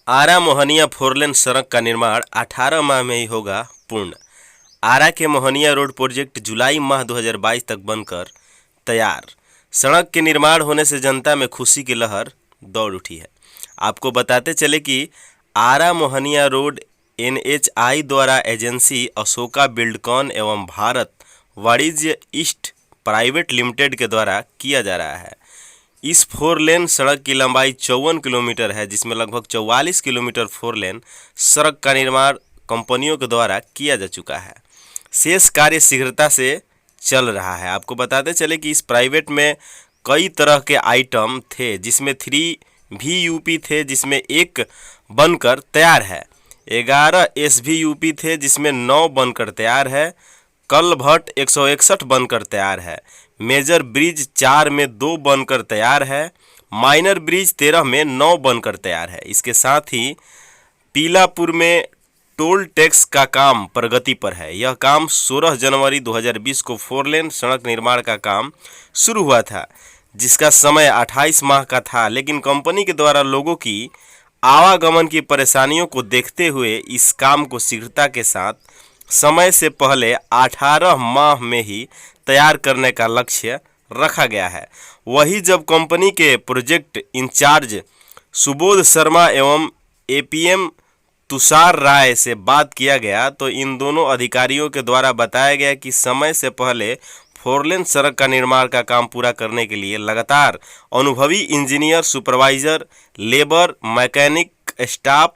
आरा Mohania four lane सड़क का निर्माण 18 माह में ही होगा पूर्ण। आरा के मोहनिया रोड प्रोजेक्ट जुलाई माह 2022 तक बनकर तैयार। सड़क के निर्माण होने से जनता में खुशी की लहर दौड़ उठी है। आपको बताते चले कि आरा मोहनिया रोड NHI द्वारा एजेंसी अशोका बिल्डकॉन एवं भारत वाणिज्य ईस्ट प्राइवेट लिमिटेड के द्वारा किया जा रहा है। इस 4 लेन सड़क की लंबाई 54 किलोमीटर है, जिसमें लगभग 44 किलोमीटर 4 लेन सड़क का निर्माण कंपनियों के द्वारा किया जा चुका है। शेष कार्य शीघ्रता से चल रहा है। आपको बताते चले कि इस प्राइवेट में कई तरह के आइटम थे, जिसमें 3 VUP थे, जिसमें 1 बनकर तैयार है। 11 SVUP थे, जिसमें 9 बनकर तैयार है। कलभट 161 बनकर तैयार है। मेजर ब्रिज 4 में 2 बनकर तैयार है। माइनर ब्रिज 13 में 9 बनकर तैयार है। इसके साथ ही पीलापुर में टोल टैक्स का काम प्रगति पर है। यह काम 16 जनवरी 2020 को 4 लेन सड़क निर्माण का काम शुरू हुआ था, जिसका समय 28 माह का था, लेकिन कंपनी के द्वारा लोगों की आवागमन की परेशानियों को देखते हुए इस काम को शीघ्रता के साथ समय से पहले 18 माह में ही तैयार करने का लक्ष्य रखा गया है। वही जब कंपनी के प्रोजेक्ट इंचार्ज सुबोध शर्मा एवं APM तुषार राय से बात किया गया, तो इन दोनों अधिकारियों के द्वारा बताया गया कि समय से पहले 4 लेन सड़क का निर्माण का काम पूरा करने के लिए लगातार अनुभवी engineer, supervisor, labour, mechanic staff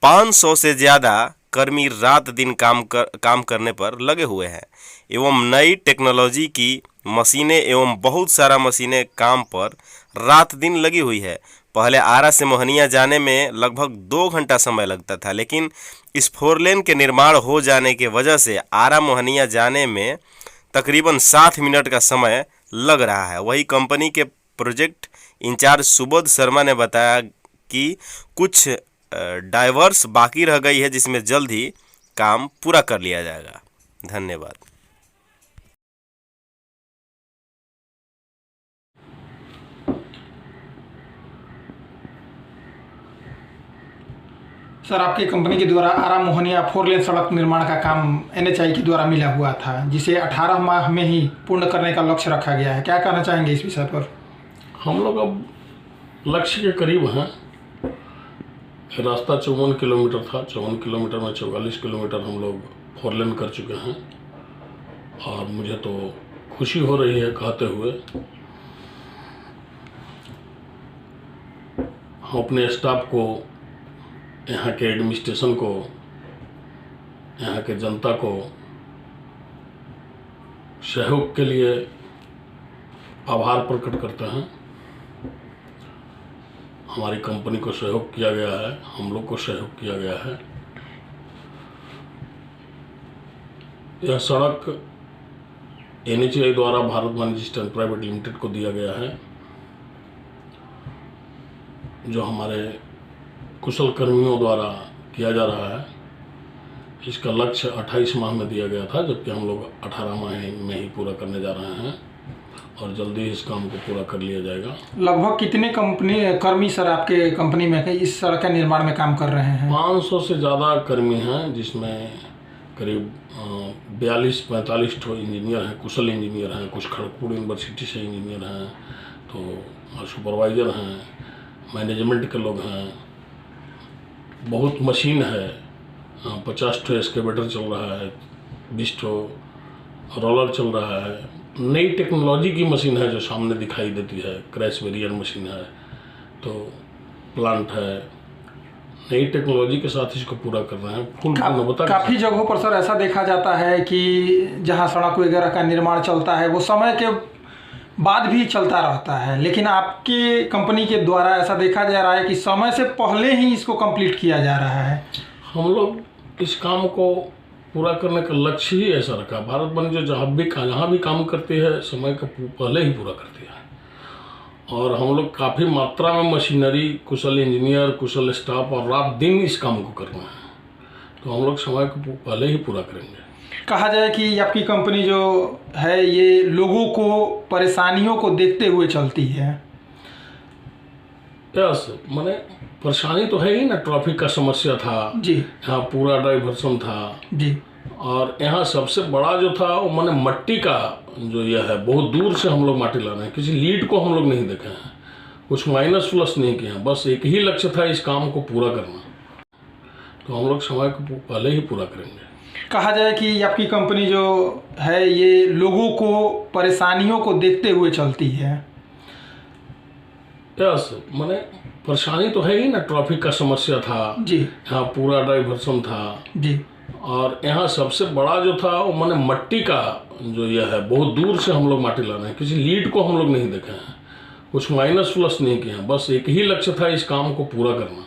500 से ज़्यादा कर्मी रात दिन काम करने पर लगे हुए हैं एवं नई टेक्नोलॉजी की मशीनें एवं बहुत सारा मशीनें काम पर रात दिन लगी हुई है। पहले आरा से मोहनिया जाने में लगभग 2 घंटा समय लगता था, लेकिन इस 4 लेन के निर्माण हो जाने के वजह से आरा मोहनिया जाने में तकरीबन 7 मिनट का समय लग रहा है। वही कंपनी के प्रोजेक्ट इंचार्ज सुबोध शर्मा ने बताया कि कुछ डाइवर्स बाकी रह गई है, जिसमें जल्द ही काम पूरा कर लिया जाएगा। धन्यवाद। सर, आपकी कंपनी के द्वारा आरा मोहनिया 4 लेन सड़क निर्माण का काम NHI के द्वारा मिला हुआ था, जिसे 18 माह में ही पूर्ण करने का लक्ष्य रखा गया है। क्या कहना चाहेंगे इस विषय पर? हम लोग अब लक्ष्य के करीब हैं। रास्ता 54 किलोमीटर था, 54 किलोमीटर में 44 किलोमीटर हम लोग 4 लेन कर चुके हैं और मुझे तो खुशी हो रही है कहते हुए। हम अपने स्टाफ को, यहाँ के एडमिनिस्ट्रेशन को, यहाँ के जनता को सहयोग के लिए आभार प्रकट करते हैं। हमारी कंपनी को सहयोग किया गया है, हम लोग को सहयोग किया गया है। यह सड़क NHI द्वारा भारत वाणिज्य ईस्ट प्राइवेट लिमिटेड को दिया गया है, जो हमारे कुशल कर्मियों द्वारा किया जा रहा है। इसका लक्ष्य 28 माह में दिया गया था, जबकि हम लोग 18 माह में ही पूरा करने जा रहे हैं और जल्दी इस काम को पूरा कर लिया जाएगा। लगभग कितने कर्मी सर आपके कंपनी में इस सड़क के निर्माण में काम कर रहे हैं? 500 से ज़्यादा कर्मी हैं, जिसमें करीब 42-45 ठो इंजीनियर हैं, कुशल इंजीनियर हैं, कुछ खड़गपुर यूनिवर्सिटी से इंजीनियर हैं, तो सुपरवाइज़र हैं, मैनेजमेंट के लोग हैं। बहुत मशीन है, 50 ठो एक्सकेवेटर चल रहा है, 20 ठो रोलर चल रहा है। नई टेक्नोलॉजी की मशीन है जो सामने दिखाई देती है, क्रैश बैरियर मशीन है, तो प्लांट है। नई टेक्नोलॉजी के साथ इसको पूरा कर रहे हैं फुल गुणवत्ता। काफ़ी जगहों पर सर ऐसा देखा जाता है कि जहां सड़क वगैरह का निर्माण चलता है वो समय के बाद भी चलता रहता है, लेकिन आपकी कंपनी के द्वारा ऐसा देखा जा रहा है कि समय से पहले ही इसको कंप्लीट किया जा रहा है। हम लोग इस काम को पूरा करने का लक्ष्य ही ऐसा रखा। भारत वाणिज्य जहाँ भी काम करती है, समय का पहले ही पूरा करती है और हम लोग काफ़ी मात्रा में मशीनरी, कुशल इंजीनियर, कुशल स्टाफ और रात दिन इस काम को कर रहे हैं, तो हम लोग समय को पहले ही पूरा करेंगे। कहा जाए कि आपकी कंपनी जो है ये लोगों को परेशानियों को देखते हुए चलती है, यस, मैंने परेशानी तो है ही ना, ट्रैफिक का समस्या था, जी यहाँ पूरा डाइवर्सन था, जी और यहाँ सबसे बड़ा जो था वो मैंने मट्टी का जो यह है, बहुत दूर से हम लोग माटी ला रहे हैं, किसी लीड को हम लोग नहीं देखे हैं, कुछ माइनस प्लस नहीं किए हैं, बस एक ही लक्ष्य था इस काम को पूरा करना, तो हम लोग समय को पहले ही पूरा करेंगे। कहा जाए कि आपकी कंपनी जो है ये लोगों को परेशानियों को देखते हुए चलती है। यस, मैंने परेशानी तो है ही ना, ट्रैफिक का समस्या था, जी यहाँ पूरा डाइवर्सन था, जी और यहाँ सबसे बड़ा जो था वो मैंने मट्टी का जो यह है, बहुत दूर से हम लोग माटी ला रहे हैं, किसी लीड को हम लोग नहीं देखे हैं, कुछ माइनस प्लस नहीं किए हैं, बस एक ही लक्ष्य था इस काम को पूरा करना,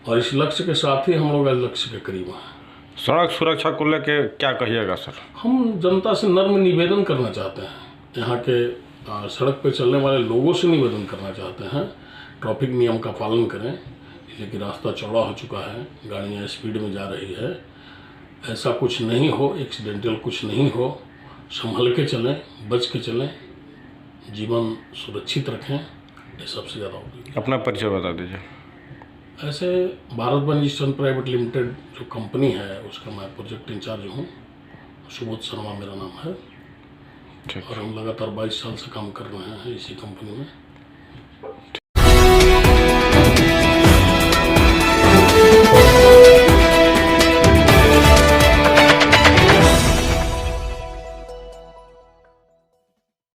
और इस लक्ष्य के साथ ही हम लोग इस लक्ष्य के करीब हैं। सड़क सुरक्षा को लेके क्या कहिएगा सर? हम जनता से नम्र निवेदन करना चाहते हैं, यहाँ के सड़क पर चलने वाले लोगों से निवेदन करना चाहते हैं, ट्रैफिक नियम का पालन करें, जैसे कि रास्ता चौड़ा हो चुका है, गाड़ियाँ स्पीड में जा रही है, ऐसा कुछ नहीं हो, एक्सीडेंटल कुछ नहीं हो, संभल के चलें, बच के चलें, जीवन सुरक्षित रखें, ये सबसे ज़्यादा होगी। अपना परिचय बता दीजिए। ऐसे भारत बंजिस्टन प्राइवेट लिमिटेड जो कंपनी है उसका मैं प्रोजेक्ट इंचार्ज हूँ, सुबोध शर्मा मेरा नाम है, ठीक। और हम लगातार 22 साल से काम कर रहे हैं इसी कंपनी में।